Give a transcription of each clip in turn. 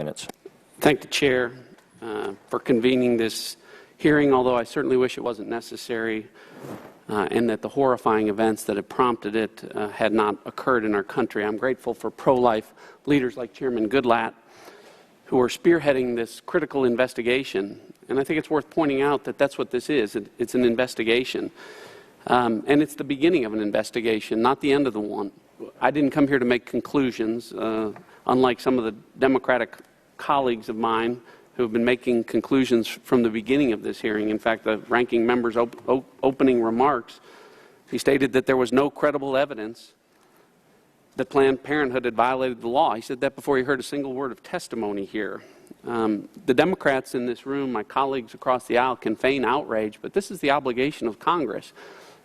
minutes. Thank the Chair for convening this hearing, although I certainly wish it wasn't necessary and that the horrifying events that have prompted it had not occurred in our country. I'm grateful for pro-life leaders like Chairman Goodlatte who are spearheading this critical investigation. And I think it's worth pointing out that that's what this is. It's an investigation. And it's the beginning of an investigation, not the end of the one. I didn't come here to make conclusions, unlike some of the Democratic colleagues of mine who have been making conclusions from the beginning of this hearing. In fact, the ranking member's opening remarks, he stated that there was no credible evidence that Planned Parenthood had violated the law. He said that before he heard a single word of testimony here. The Democrats in this room, my colleagues across the aisle, can feign outrage, but this is the obligation of Congress.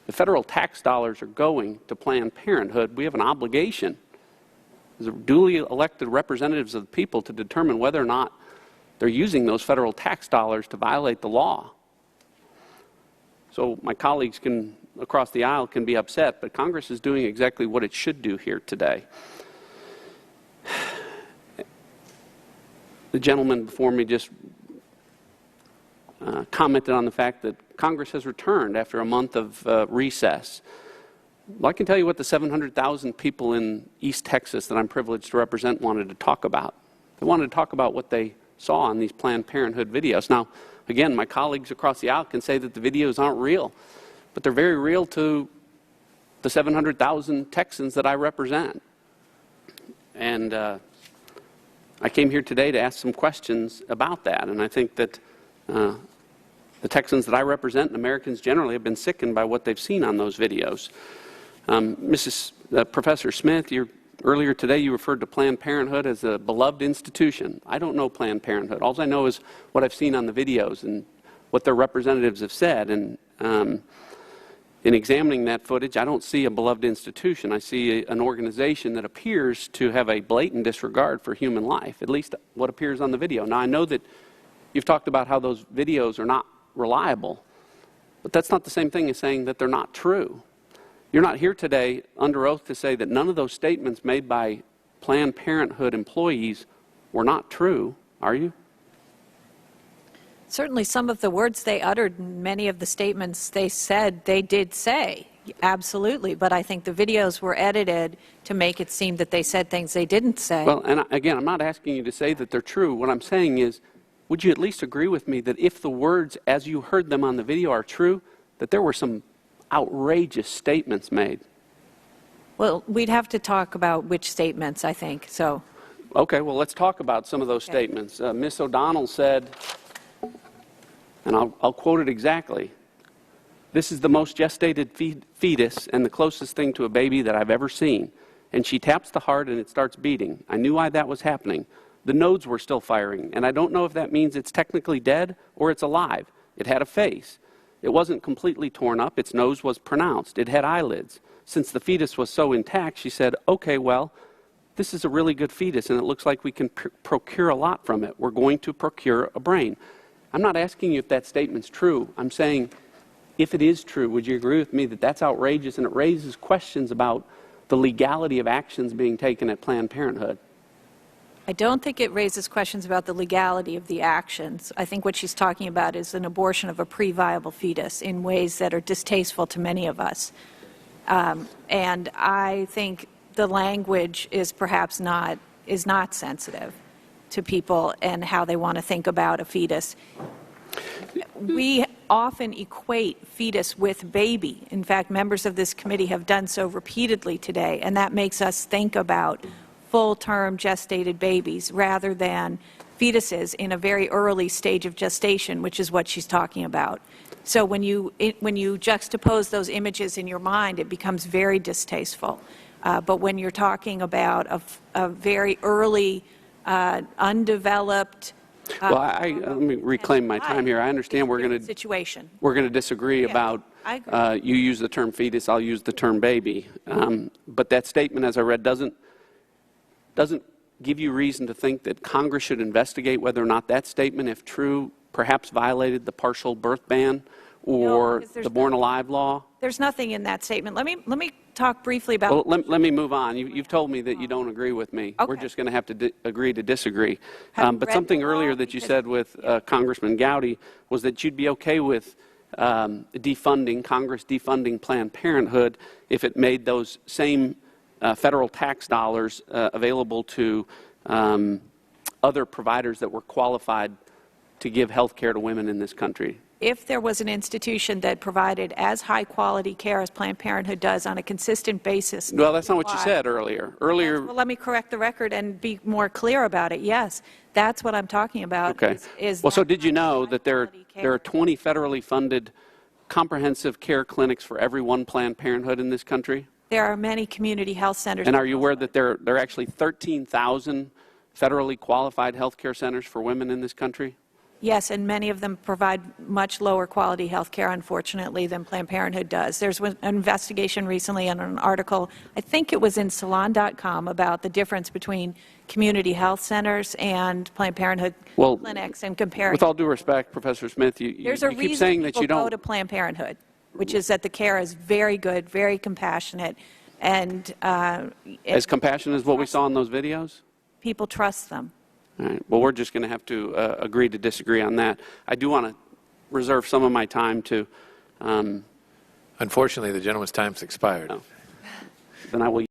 The federal tax dollars are going to Planned Parenthood. We have an obligation as duly elected representatives of the people to determine whether or not they're using those federal tax dollars to violate the law. So my colleagues across the aisle can be upset, but Congress is doing exactly what it should do here today. The gentleman before me just commented on the fact that Congress has returned after a month of recess. Well, I can tell you what the 700,000 people in East Texas that I'm privileged to represent wanted to talk about. They wanted to talk about what they saw on these Planned Parenthood videos. Now, again, my colleagues across the aisle can say that the videos aren't real, but they're very real to the 700,000 Texans that I represent. And I came here today to ask some questions about that, and I think that the Texans that I represent and Americans generally have been sickened by what they've seen on those videos. Professor Smith, earlier today you referred to Planned Parenthood as a beloved institution. I don't know Planned Parenthood. All I know is what I've seen on the videos and what their representatives have said. And in examining that footage, I don't see a beloved institution. I see an organization that appears to have a blatant disregard for human life, at least what appears on the video. Now, I know that you've talked about how those videos are not reliable, but that's not the same thing as saying that they're not true. You're not here today under oath to say that none of those statements made by Planned Parenthood employees were not true, are you? Certainly some of the words they uttered and many of the statements they said, they did say. Absolutely. But I think the videos were edited to make it seem that they said things they didn't say. Well, and again, I'm not asking you to say that they're true. What I'm saying is, would you at least agree with me that if the words as you heard them on the video are true, that there were some outrageous statements made? Well, we'd have to talk about which statements, I think. So. Okay, well, let's talk about some of those statements. Ms. O'Donnell said, and I'll quote it exactly, "This is the most gestated fetus and the closest thing to a baby that I've ever seen. And she taps the heart and it starts beating. I knew why that was happening. The nodes were still firing, and I don't know if that means it's technically dead or it's alive. It had a face. It wasn't completely torn up. Its nose was pronounced. It had eyelids. Since the fetus was so intact, she said, okay, well, this is a really good fetus, and it looks like we can procure a lot from it. We're going to procure a brain." I'm not asking you if that statement's true. I'm saying, if it is true, would you agree with me that that's outrageous and it raises questions about the legality of actions being taken at Planned Parenthood? I don't think it raises questions about the legality of the actions. I think what she's talking about is an abortion of a pre-viable fetus in ways that are distasteful to many of us. And I think the language is perhaps not sensitive to people and how they want to think about a fetus. We often equate fetus with baby. In fact, members of this committee have done so repeatedly today, and that makes us think about full-term gestated babies rather than fetuses in a very early stage of gestation, which is what she's talking about. So when you juxtapose those images in your mind, it becomes very distasteful. But when you're talking about a very early, undeveloped well, let me reclaim my time here. I understand we're going to disagree about you use the term fetus, I'll use the term baby. But that statement, as I read, doesn't give you reason to think that Congress should investigate whether or not that statement, if true, perhaps violated the partial birth ban or because there's the Born Alive law? There's nothing in that statement. Let me talk briefly about... Well, let me move on. You've told me that you don't agree with me. Okay. We're just going to have to agree to disagree. Have you But read something the law? earlier that you Because- said with Congressman Gowdy was that you'd be okay with defunding, Congress defunding Planned Parenthood if it made those same federal tax dollars available to other providers that were qualified to give health care to women in this country. If there was an institution that provided as high-quality care as Planned Parenthood does on a consistent basis... Well, that's not what you said earlier. Well, let me correct the record and be more clear about it. Yes, that's what I'm talking about. Okay. Is Well, so that did you know that there high-quality are 20 federally funded comprehensive care clinics for every one Planned Parenthood in this country? There are many community health centers. And are you aware that there are actually 13,000 federally qualified health care centers for women in this country? Yes, and many of them provide much lower quality health care, unfortunately, than Planned Parenthood does. There's an investigation recently in an article, I think it was in Salon.com, about the difference between community health centers and Planned Parenthood clinics and comparing. With all due respect, Professor Smith, you keep saying that you people go don't. to Planned Parenthood, which is that the care is very good, very compassionate, and As compassionate as what we saw in those videos? people trust them. All right. Well, we're just going to have to agree to disagree on that. I do want to reserve some of my time to. Unfortunately, the gentleman's time's expired. Then I will.